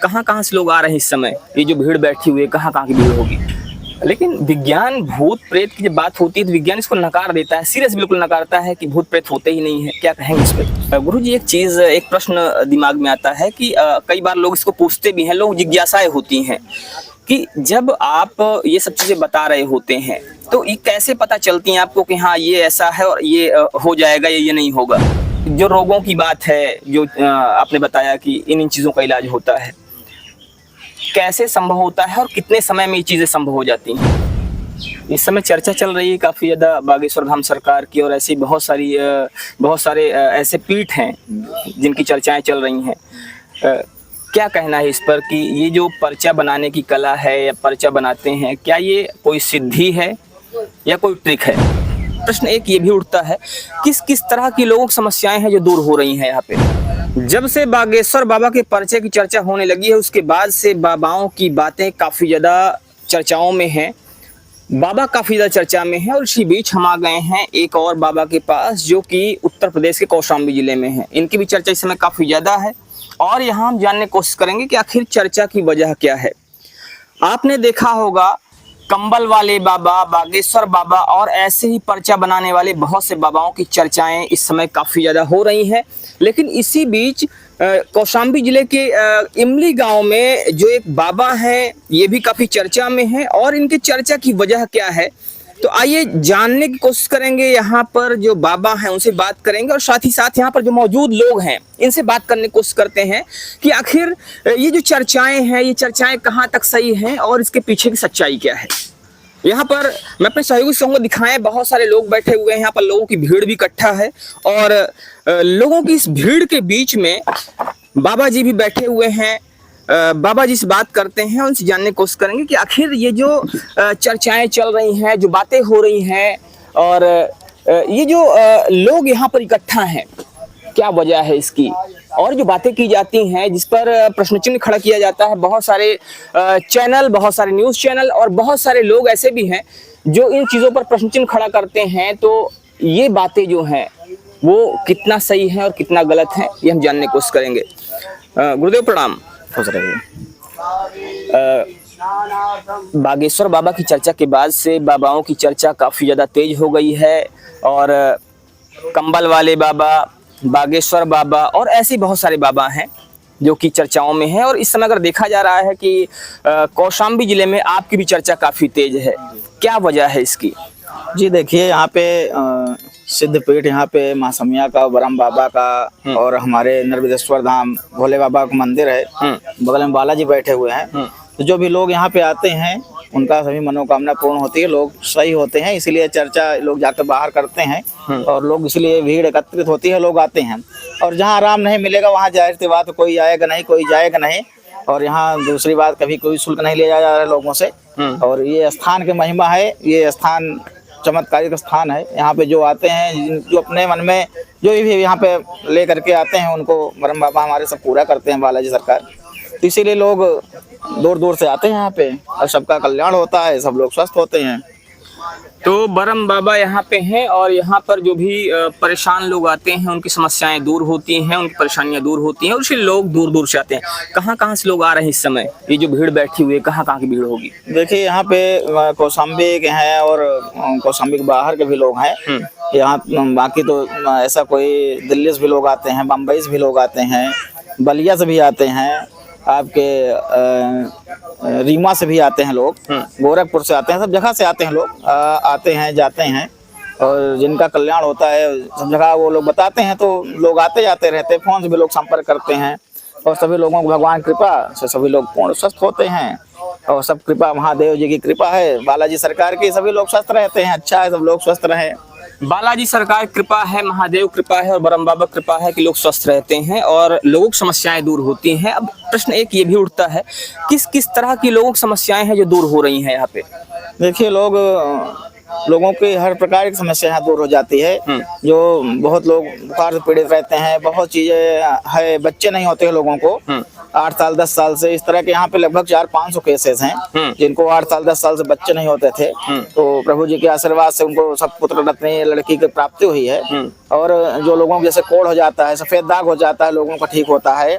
कहाँ कहाँ से लोग आ रहे हैं इस समय, ये जो भीड़ बैठी हुई है कहाँ कहाँ की भीड़ होगी। लेकिन विज्ञान भूत प्रेत की जब बात होती है तो विज्ञान इसको नकार देता है, सीरियस बिल्कुल नकारता है कि भूत प्रेत होते ही नहीं है। क्या कहेंगे इस पे? गुरुजी एक प्रश्न दिमाग में आता है कि कई बार लोग इसको पूछते भी हैं, लोग जिज्ञासाएं होती हैं कि जब आप ये सब चीजें बता रहे होते हैं तो ये कैसे पता चलती हैं आपको कि हाँ ये ऐसा है और ये हो जाएगा या ये नहीं होगा। जो रोगों की बात है, जो आपने बताया कि इन चीजों का इलाज होता है, कैसे संभव होता है और कितने समय में ये चीजें संभव हो जाती हैं? इस समय चर्चा चल रही है काफी ज्यादा बागेश्वर धाम सरकार की, और ऐसी बहुत सारे ऐसे पीठ हैं जिनकी चर्चाएं चल रही हैं। क्या कहना है इस पर कि ये जो पर्चा बनाने की कला है या पर्चा बनाते हैं, क्या ये कोई सिद्धि है या कोई ट्रिक है? प्रश्न एक ये भी उठता है, किस किस तरह की लोगों की समस्याएं हैं जो दूर हो रही हैं यहाँ पे। जब से बागेश्वर बाबा के पर्चे की चर्चा होने लगी है उसके बाद से बाबाओं की बातें काफी ज्यादा चर्चाओं में हैं, बाबा काफी ज्यादा चर्चा में है। और इसी बीच हम आ गए हैं एक और बाबा के पास जो कि उत्तर प्रदेश के कौशाम्बी जिले में है। इनकी भी चर्चा इस समय काफी ज्यादा है और यहाँ हम जानने की कोशिश करेंगे कि आखिर चर्चा की वजह क्या है। आपने देखा होगा कंबल वाले बाबा, बागेश्वर बाबा और ऐसे ही पर्चा बनाने वाले बहुत से बाबाओं की चर्चाएं इस समय काफी ज्यादा हो रही हैं। लेकिन इसी बीच कौशाम्बी जिले के इमली गांव में जो एक बाबा हैं ये भी काफी चर्चा में है, और इनकी चर्चा की वजह क्या है तो आइए जानने की कोशिश करेंगे। यहाँ पर जो बाबा हैं उनसे बात करेंगे और साथ ही साथ यहाँ पर जो मौजूद लोग हैं इनसे बात करने की कोशिश करते हैं कि आखिर ये जो चर्चाएं हैं ये चर्चाएं कहाँ तक सही हैं और इसके पीछे की सच्चाई क्या है। यहाँ पर मैं अपने सहयोगी से कहूँगा दिखाएं, बहुत सारे लोग बैठे हुए हैं, यहाँ पर लोगों की भीड़ भी इकट्ठा है और लोगों की इस भीड़ के बीच में बाबा जी भी बैठे हुए हैं। बाबा जी से बात करते हैं, उनसे जानने की कोशिश करेंगे कि आखिर ये जो चर्चाएं चल रही हैं, जो बातें हो रही हैं और ये जो लोग यहाँ पर इकट्ठा हैं क्या वजह है इसकी, और जो बातें की जाती हैं जिस पर प्रश्न चिन्ह खड़ा किया जाता है। बहुत सारे चैनल, बहुत सारे न्यूज़ चैनल और बहुत सारे लोग ऐसे भी हैं जो इन चीज़ों पर प्रश्न चिन्ह खड़ा करते हैं। तो ये बातें जो हैं वो कितना सही है और कितना गलत है ये हम जानने की कोशिश करेंगे। गुरुदेव प्रणाम। खुश रहिए। बागेश्वर बाबा की चर्चा के बाद से बाबाओं की चर्चा काफ़ी ज़्यादा तेज हो गई है और कंबल वाले बाबा, बागेश्वर बाबा और ऐसे बहुत सारे बाबा हैं जो कि चर्चाओं में हैं। और इस समय अगर देखा जा रहा है कि कौशाम्बी जिले में आपकी भी चर्चा काफ़ी तेज है, क्या वजह है इसकी? जी देखिए, यहाँ पे सिद्धपीठ, यहाँ पे महासमिया का, ब्रह्म बाबा का और हमारे नर्मदेश्वर धाम भोले बाबा का मंदिर है, बगल में बालाजी बैठे हुए हैं। तो जो भी लोग यहाँ पे आते हैं उनका सभी मनोकामना पूर्ण होती है, लोग सही होते हैं, इसीलिए चर्चा लोग जाकर बाहर करते हैं और लोग इसलिए भीड़ एकत्रित होती है, लोग आते हैं। और जहाँ आराम नहीं मिलेगा वहाँ जाहिर सी बात कोई आएगा नहीं, कोई जाएगा नहीं। और यहाँ दूसरी बात, कभी कोई शुल्क नहीं लिया जा रहा है लोगों से। और ये स्थान की महिमा है, ये स्थान चमत्कारिक स्थान है। यहाँ पे जो आते हैं, जो अपने मन में जो भी यहाँ पे ले करके आते हैं उनको ब्रह्म बाबा हमारे सब पूरा करते हैं, बालाजी सरकार। तो इसीलिए लोग दूर दूर से आते हैं यहाँ पे और सबका कल्याण होता है, सब लोग स्वस्थ होते हैं। तो ब्रह्म बाबा यहाँ पे हैं और यहाँ पर जो भी परेशान लोग आते हैं उनकी समस्याएं दूर होती हैं, उनकी परेशानियां दूर होती हैं और इसलिए लोग दूर दूर से आते हैं। कहाँ कहाँ से लोग आ रहे हैं इस समय, ये जो भीड़ बैठी हुई है कहाँ कहाँ की भीड़ होगी? देखिए, यहाँ पे कौशाम्बी के हैं और कौशाम्बी के बाहर के भी लोग हैं यहाँ। बाकी तो ऐसा कोई दिल्ली से भी लोग आते हैं, बम्बई से भी लोग आते हैं, बलिया से भी आते हैं, आपके रीमा से भी आते हैं लोग, गोरखपुर से आते हैं, सब जगह से आते हैं लोग, आते हैं जाते हैं। और जिनका कल्याण होता है सब जगह वो लोग बताते हैं, तो लोग आते जाते रहते हैं। फोन से भी लोग संपर्क करते हैं और सभी लोगों को भगवान कृपा से सभी लोग पूर्ण स्वस्थ होते हैं। और सब कृपा महादेव जी की कृपा है, बालाजी सरकार की, सभी लोग स्वस्थ रहते हैं। अच्छा है, सब लोग स्वस्थ रहें। बालाजी सरकार कृपा है, महादेव कृपा है और ब्रह्म बाबा कृपा है कि लोग स्वस्थ रहते हैं और लोगों की समस्याएं दूर होती हैं। अब प्रश्न एक ये भी उठता है, किस किस तरह की लोगों की समस्याएं हैं जो दूर हो रही हैं यहाँ पे? देखिए, लोगों की हर प्रकार की समस्या यहाँ दूर हो जाती है। जो बहुत लोग बुखार से पीड़ित रहते हैं, बहुत चीजें है, बच्चे नहीं होते हैं लोगों को, 8 साल 10 साल से, इस तरह के यहाँ पे लगभग 400-500 केसेस हैं जिनको 8 साल 10 साल से बच्चे नहीं होते थे। तो प्रभु जी के आशीर्वाद से उनको सब पुत्र रत्न लड़की की प्राप्ति हुई है। और जो लोगों को जैसे कोढ़ हो जाता है, सफेद दाग हो जाता है, लोगों का ठीक होता है।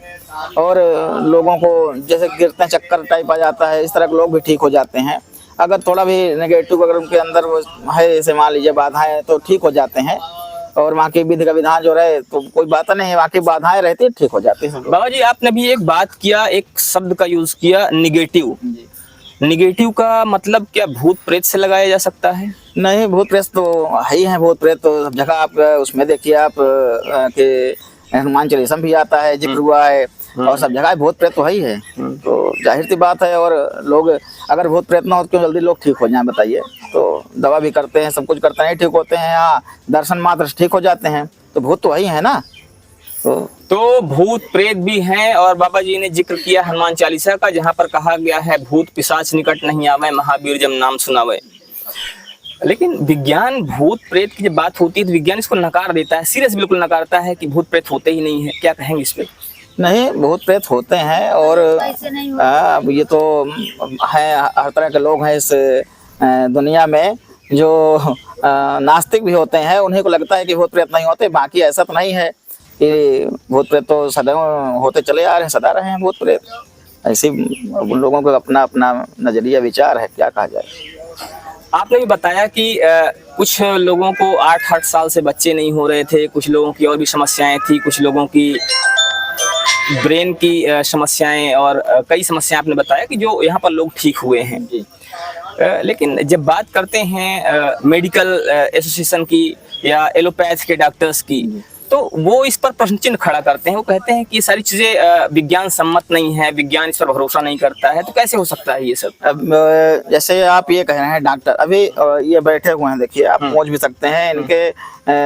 और लोगों को जैसे गिरते हैं, चक्कर टाइप आ जाता है, इस तरह के लोग भी ठीक हो जाते हैं। अगर थोड़ा भी नेगेटिव अगर उनके अंदर वो है, जैसे मान लीजिए बाधाएं, तो ठीक हो जाते हैं। और वहाँ की विधि का विधान जो रहे तो कोई बात नहीं है, वहाँ की बाधाएं रहती है, ठीक हो जाती है। बाबा जी, आपने भी एक बात किया, एक शब्द का यूज किया, निगेटिव। निगेटिव का मतलब क्या भूत प्रेत से लगाया जा सकता है? नहीं, भूत प्रेत तो है ही है। भूत प्रेत तो सब जगह आप उसमें देखिए आप के हनुमान चालीसा भी आता है, जिक्र हुआ है, और सब जगह भूत प्रेत तो है ही है। तो जाहिर सी बात है। और लोग अगर भूत प्रेत ना हो क्यों जल्दी लोग ठीक हो जाएं, बताइए। तो दवा भी करते हैं, सब कुछ करते हैं, ठीक होते हैं। हाँ, दर्शन मात्र से ठीक हो जाते हैं। तो भूत तो वही है ना। तो भूत प्रेत भी हैं। और बाबा जी ने जिक्र किया हनुमान चालीसा का, जहाँ पर कहा गया है भूत पिशाच निकट नहीं आवे, महावीर जब नाम सुनावे। लेकिन विज्ञान भूत प्रेत की जब बात होती है तो विज्ञान इसको नकार देता है, सीरियस बिल्कुल नकारता है कि भूत प्रेत होते ही नहीं है। क्या कहेंगे इस पे? नहीं, भूत प्रेत होते हैं। और ये तो है, हर तरह के लोग हैं इस दुनिया में। जो नास्तिक भी होते हैं, उन्हीं को लगता है कि भूत प्रेत नहीं होते। बाकी ऐसा तो नहीं है कि भूत प्रेत तो सदैव होते चले आ रहे हैं, सदा रहे हैं भूत प्रेत। ऐसे उन लोगों को अपना अपना नजरिया विचार है, क्या कहा जाए। आपने भी बताया कि कुछ लोगों को 8-8 साल से बच्चे नहीं हो रहे थे, कुछ लोगों की और भी समस्याएं थी, कुछ लोगों की ब्रेन की समस्याएं, और कई समस्याएं आपने बताया कि जो यहाँ पर लोग ठीक हुए हैं। लेकिन जब बात करते हैं मेडिकल एसोसिएशन की या एलोपैथ के डॉक्टर्स की, तो वो इस पर प्रश्न चिन्ह खड़ा करते हैं। वो कहते हैं कि ये सारी चीजें विज्ञान सम्मत नहीं है, विज्ञान इस पर भरोसा नहीं करता है। तो कैसे हो सकता है ये सब? अब जैसे आप ये कह रहे हैं डॉक्टर, अभी ये बैठे हुए हैं, देखिए आप पहुंच भी सकते हैं। इनके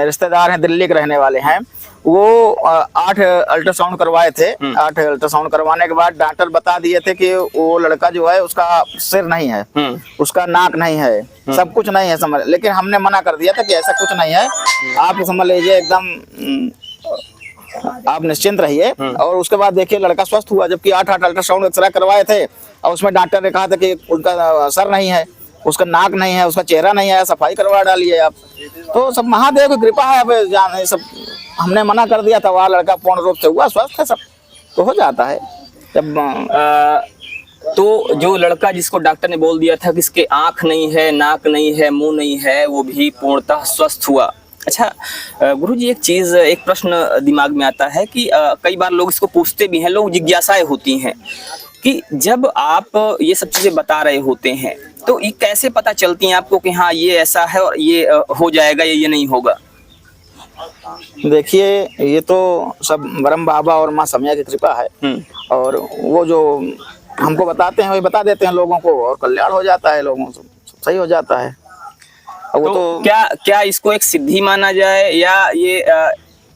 रिश्तेदार हैं, दिल्ली के रहने वाले हैं। वो 8 अल्ट्रासाउंड करवाए थे। 8 अल्ट्रासाउंड करवाने के बाद डॉक्टर बता दिए थे कि वो लड़का जो है उसका सिर नहीं है, उसका नाक नहीं है, सब कुछ नहीं है, समझ। लेकिन हमने मना कर दिया था कि ऐसा कुछ नहीं है, आप समझ लीजिए एकदम आप निश्चिंत रहिए। और उसके बाद देखिए लड़का स्वस्थ हुआ, जबकि 8 अल्ट्रासाउंड एक्सरे करवाए थे और उसमें डॉक्टर ने कहा था कि उनका सर नहीं है, उसका नाक नहीं है, उसका चेहरा नहीं है, सफाई करवा डालिए आप। तो सब महादेव की कृपा है। अब जाने सब हमने मना कर दिया था, वह लड़का पूर्ण रूप से हुआ, स्वस्थ है, सब तो हो जाता है जब तो जो लड़का जिसको डॉक्टर ने बोल दिया था कि इसके आंख नहीं है, नाक नहीं है, मुंह नहीं है, वो भी पूर्णतः स्वस्थ हुआ। अच्छा गुरुजी, एक चीज, एक प्रश्न दिमाग में आता है कि कई बार लोग इसको पूछते भी हैं, लोग जिज्ञासाएं होती हैं कि जब आप ये सब चीजें बता रहे होते हैं तो ये कैसे पता चलती हैं आपको कि हाँ ये ऐसा है और ये हो जाएगा या ये नहीं होगा? देखिए, ये तो सब ब्रह्म बाबा और माँ समया की कृपा है। और वो जो हमको बताते हैं वही बता देते हैं लोगों को, और कल्याण हो जाता है, लोगों से सही हो जाता है। वो तो क्या इसको एक सिद्धि माना जाए, या ये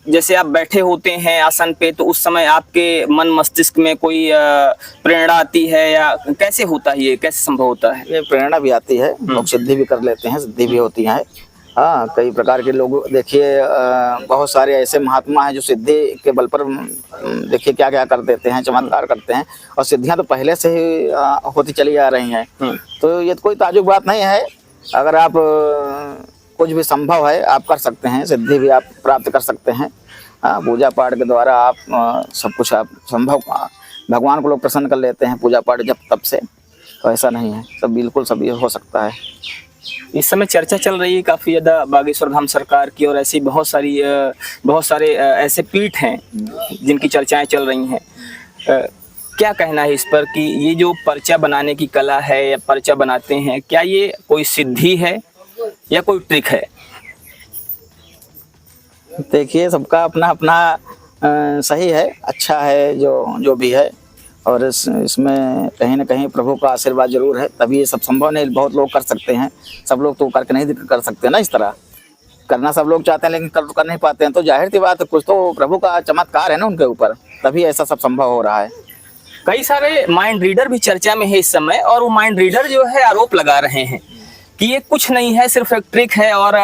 जैसे आप बैठे होते हैं आसन पे तो उस समय आपके मन मस्तिष्क में कोई प्रेरणा आती है, या कैसे होता है, ये कैसे संभव होता है? ये प्रेरणा भी आती है, लोग सिद्धि भी कर लेते हैं, सिद्धि भी होती है। हाँ, कई प्रकार के लोग देखिए, बहुत सारे ऐसे महात्मा हैं जो सिद्धि के बल पर देखिए क्या क्या कर देते हैं, चमत्कार करते हैं। और सिद्धियां तो पहले से ही होती चली आ रही हैं। तो ये कोई ताजुब बात नहीं है। अगर आप कुछ भी संभव है आप कर सकते हैं, सिद्धि भी आप प्राप्त कर सकते हैं। पूजा पाठ के द्वारा आप सब कुछ आप संभव, भगवान को लोग प्रसन्न कर लेते हैं पूजा पाठ जब तब से। तो ऐसा नहीं है, सब बिल्कुल सब ये हो सकता है। इस समय चर्चा चल रही है काफ़ी ज़्यादा बागेश्वर धाम सरकार की, और ऐसी बहुत सारे ऐसे पीठ हैं जिनकी चर्चाएं चल रही हैं। क्या कहना है इस पर कि ये जो पर्चा बनाने की कला है या पर्चा बनाते हैं, क्या ये कोई सिद्धि है या कोई ट्रिक है? देखिए, सबका अपना अपना सही है, अच्छा है जो भी है। और इसमें कहीं ना कहीं प्रभु का आशीर्वाद जरूर है, तभी ये सब संभव नहीं। बहुत लोग कर सकते हैं, सब लोग तो करके नहीं कर सकते ना। इस तरह करना सब लोग चाहते हैं लेकिन कर नहीं पाते हैं। तो जाहिर सी बात है, कुछ तो प्रभु का चमत्कार है ना उनके ऊपर, तभी ऐसा सब संभव हो रहा है। कई सारे माइंड रीडर भी चर्चा में है इस समय, और वो माइंड रीडर जो है आरोप लगा रहे हैं कि ये कुछ नहीं है, सिर्फ एक ट्रिक है। और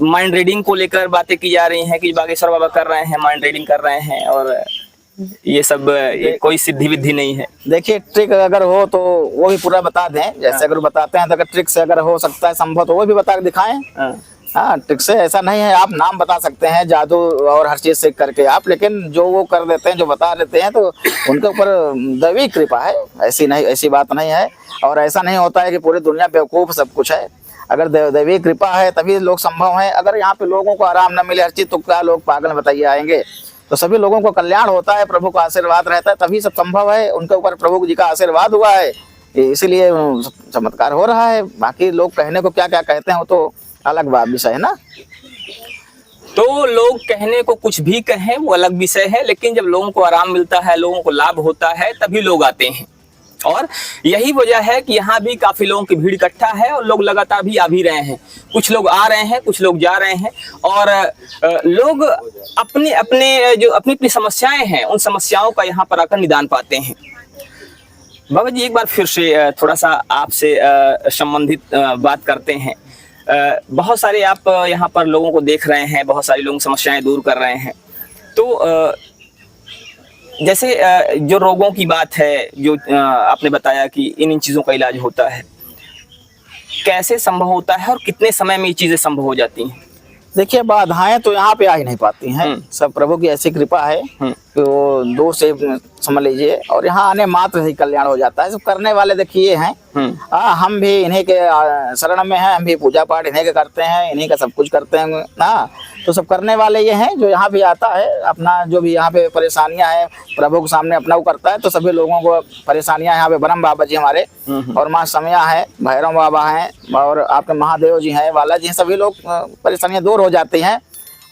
माइंड रीडिंग को लेकर बातें की जा रही हैं कि बागेश्वर बाबा कर रहे हैं, माइंड रीडिंग कर रहे हैं। और ये सब ये कोई सिद्धि विद्धि नहीं है। देखिए ट्रिक अगर हो तो वो भी पूरा बता दें, जैसे अगर बताते हैं तो अगर ट्रिक से अगर हो सकता है संभव तो वो भी बता के दिखाएं। हाँ ट्रिक से ऐसा नहीं है, आप नाम बता सकते हैं जादू और हर चीज से करके आप, लेकिन जो वो कर देते हैं जो बता देते हैं तो उनके ऊपर दैवी कृपा है, ऐसी नहीं, ऐसी बात नहीं है। और ऐसा नहीं होता है कि पूरी दुनिया बेवकूफ सब कुछ है, अगर दैवी कृपा है तभी लोग संभव है। अगर यहाँ पे लोगों को आराम न मिले हर चीज तो क्या लोग पागल बताइए आएंगे। तो सभी लोगों को कल्याण होता है, प्रभु का आशीर्वाद रहता है तभी सब संभव है। उनके ऊपर प्रभु जी का आशीर्वाद हुआ है, इसीलिए चमत्कार हो रहा है। बाकी लोग कहने को क्या क्या कहते हैं वो तो अलग बात विषय है ना। तो लोग कहने को कुछ भी कहें वो अलग विषय है, लेकिन जब लोगों को आराम मिलता है, लोगों को लाभ होता है, तभी लोग आते हैं। और यही वजह है कि यहाँ भी काफी लोगों की भीड़ इकट्ठा है और लोग लगातार भी आ भी रहे हैं। कुछ लोग आ रहे हैं, कुछ लोग जा रहे हैं, और लोग अपने अपने जो अपनी अपनी समस्याएं हैं उन समस्याओं का यहाँ पर आकर निदान पाते हैं। बाबा जी एक बार फिर से थोड़ा सा आपसे संबंधित बात करते हैं। बहुत सारे आप यहाँ पर लोगों को देख रहे हैं, बहुत सारे लोग समस्याएं दूर कर रहे हैं। तो जैसे जो रोगों की बात है, जो आपने बताया कि इन चीज़ों का इलाज होता है, कैसे संभव होता है और कितने समय में ये चीज़ें संभव हो जाती हैं? देखिए बाधाएं तो यहाँ पे आ ही नहीं पाती हैं, सब प्रभु की ऐसी कृपा है कि वो दो से समझ लीजिए, और यहाँ आने मात्र ही कल्याण हो जाता है। सब करने वाले देखिए ये हैं, हम भी इन्हीं के शरण में हैं, हम भी पूजा पाठ इन्हीं के करते हैं, इन्हीं का सब कुछ करते हैं ना। तो सब करने वाले ये हैं, जो यहाँ भी आता है अपना जो भी यहाँ पे परेशानियां हैं प्रभु के सामने अपना वो करता है। तो सभी लोगों को परेशानियां यहाँ पे ब्रह्म बाबा जी हमारे और माँ समया है, भैरव बाबा हैं और आपके महादेव जी हैं, बाला जी हैं, सभी लोग परेशानियां दूर हो जाती हैं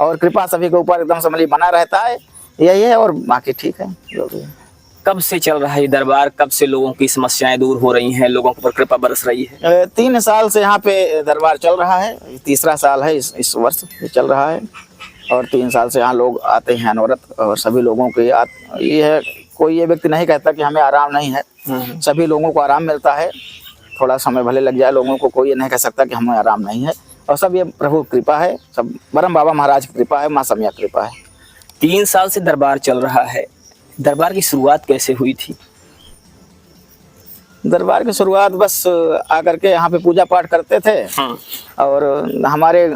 और कृपा सभी के ऊपर एकदम समझ बना रहता है। यही है और बाकी ठीक है जो भी है। कब से चल रहा है ये दरबार? कब से लोगों की समस्याएं दूर हो रही हैं, लोगों के ऊपर कृपा बरस रही है? 3 साल से यहाँ पे दरबार चल रहा है, तीसरा साल है इस वर्ष ये चल रहा है। और 3 साल से यहाँ लोग आते हैं अनवरत, और सभी लोगों के ये है, कोई ये व्यक्ति नहीं कहता कि हमें आराम नहीं है, सभी लोगों को आराम मिलता है। थोड़ा समय भले लग जाए लोगों को, कोई ये नहीं कह सकता कि हमें आराम नहीं है। और सब ये प्रभु कृपा है, सब ब्रह्म बाबा महाराज की कृपा है, माँ समया कृपा है। 3 साल से दरबार चल रहा है। दरबार की शुरुआत कैसे हुई थी? दरबार की शुरुआत बस आकर के यहाँ पे पूजा पाठ करते थे। और हमारे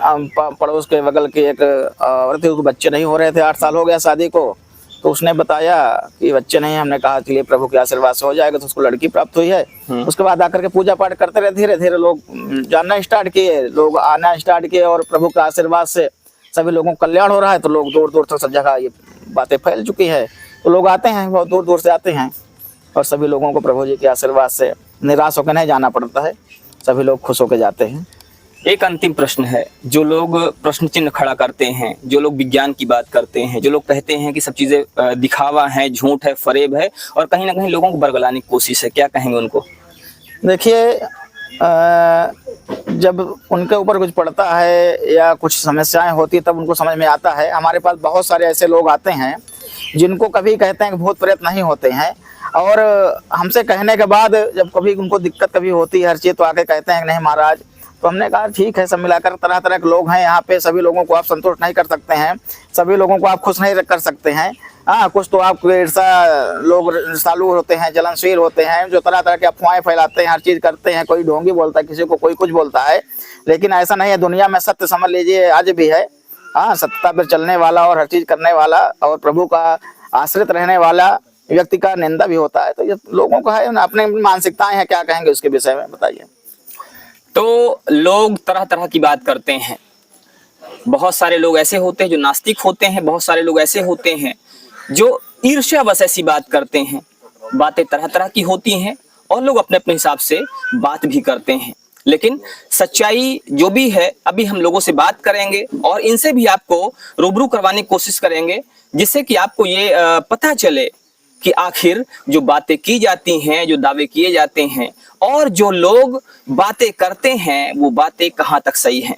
पड़ोस के बगल के एक औरत, बच्चे नहीं हो रहे थे, 8 साल हो गया शादी को। तो उसने बताया कि बच्चे नहीं, हमने कहा चलिए प्रभु के आशीर्वाद से हो जाएगा, तो उसको लड़की प्राप्त हुई है। उसके बाद आकर के पूजा पाठ करते रहे, धीरे धीरे लोग जानना स्टार्ट किए, लोग आना स्टार्ट किए, और प्रभु के आशीर्वाद से सभी लोगों को कल्याण हो रहा है। तो लोग दूर दूर तक सब जगह ये बातें फैल चुकी है, तो लोग आते हैं, बहुत दूर दूर से आते हैं, और सभी लोगों को प्रभु जी के आशीर्वाद से निराश होकर नहीं जाना पड़ता है, सभी लोग खुश होकर जाते हैं। एक अंतिम प्रश्न है, जो लोग प्रश्न चिन्ह खड़ा करते हैं, जो लोग विज्ञान की बात करते हैं, जो लोग कहते हैं कि सब चीजें दिखावा है, झूठ है, फरेब है, और कहीं ना कहीं लोगों को बरगलाने की कोशिश है, क्या कहेंगे उनको? देखिए जब उनके ऊपर कुछ पड़ता है या कुछ समस्याएं होती है तब उनको समझ में आता है। हमारे पास बहुत सारे ऐसे लोग आते हैं जिनको कभी कहते हैं कि भूत प्रेत नहीं होते हैं, और हमसे कहने के बाद जब कभी उनको दिक्कत कभी होती है हर चीज़, तो आके कहते हैं कि नहीं महाराज। तो हमने कहा ठीक है, सब मिलाकर तरह तरह के लोग हैं यहाँ पे, सभी लोगों को आप संतुष्ट नहीं कर सकते हैं, सभी लोगों को आप खुश नहीं कर सकते हैं। हाँ, कुछ तो आप ईर्षा लोग सालू होते हैं, जलनशील होते हैं, जो तरह तरह के अफवाहें फैलाते हैं, हर चीज़ करते हैं, कोई ढोंगी बोलता है, किसी को कोई कुछ बोलता है। लेकिन ऐसा नहीं है, दुनिया में सत्य समझ लीजिए आज भी है। हाँ, सत्यता पर चलने वाला और हर चीज़ करने वाला और प्रभु का आश्रित रहने वाला व्यक्ति का निंदा भी होता है। तो ये लोगों का है, अपने मानसिकताएं हैं, क्या कहेंगे उसके विषय में बताइए। तो लोग तरह तरह की बात करते हैं। बहुत सारे लोग ऐसे होते हैं जो नास्तिक होते हैं, बहुत सारे लोग ऐसे होते हैं जो ईर्ष्या बस ऐसी बात करते हैं। बातें तरह तरह की होती हैं और लोग अपने अपने हिसाब से बात भी करते हैं, लेकिन सच्चाई जो भी है अभी हम लोगों से बात करेंगे और इनसे भी आपको रूबरू करवाने की कोशिश करेंगे, जिससे कि आपको ये पता चले कि आखिर जो बातें की जाती हैं, जो दावे किए जाते हैं और जो लोग बातें करते हैं, वो बातें कहाँ तक सही हैं।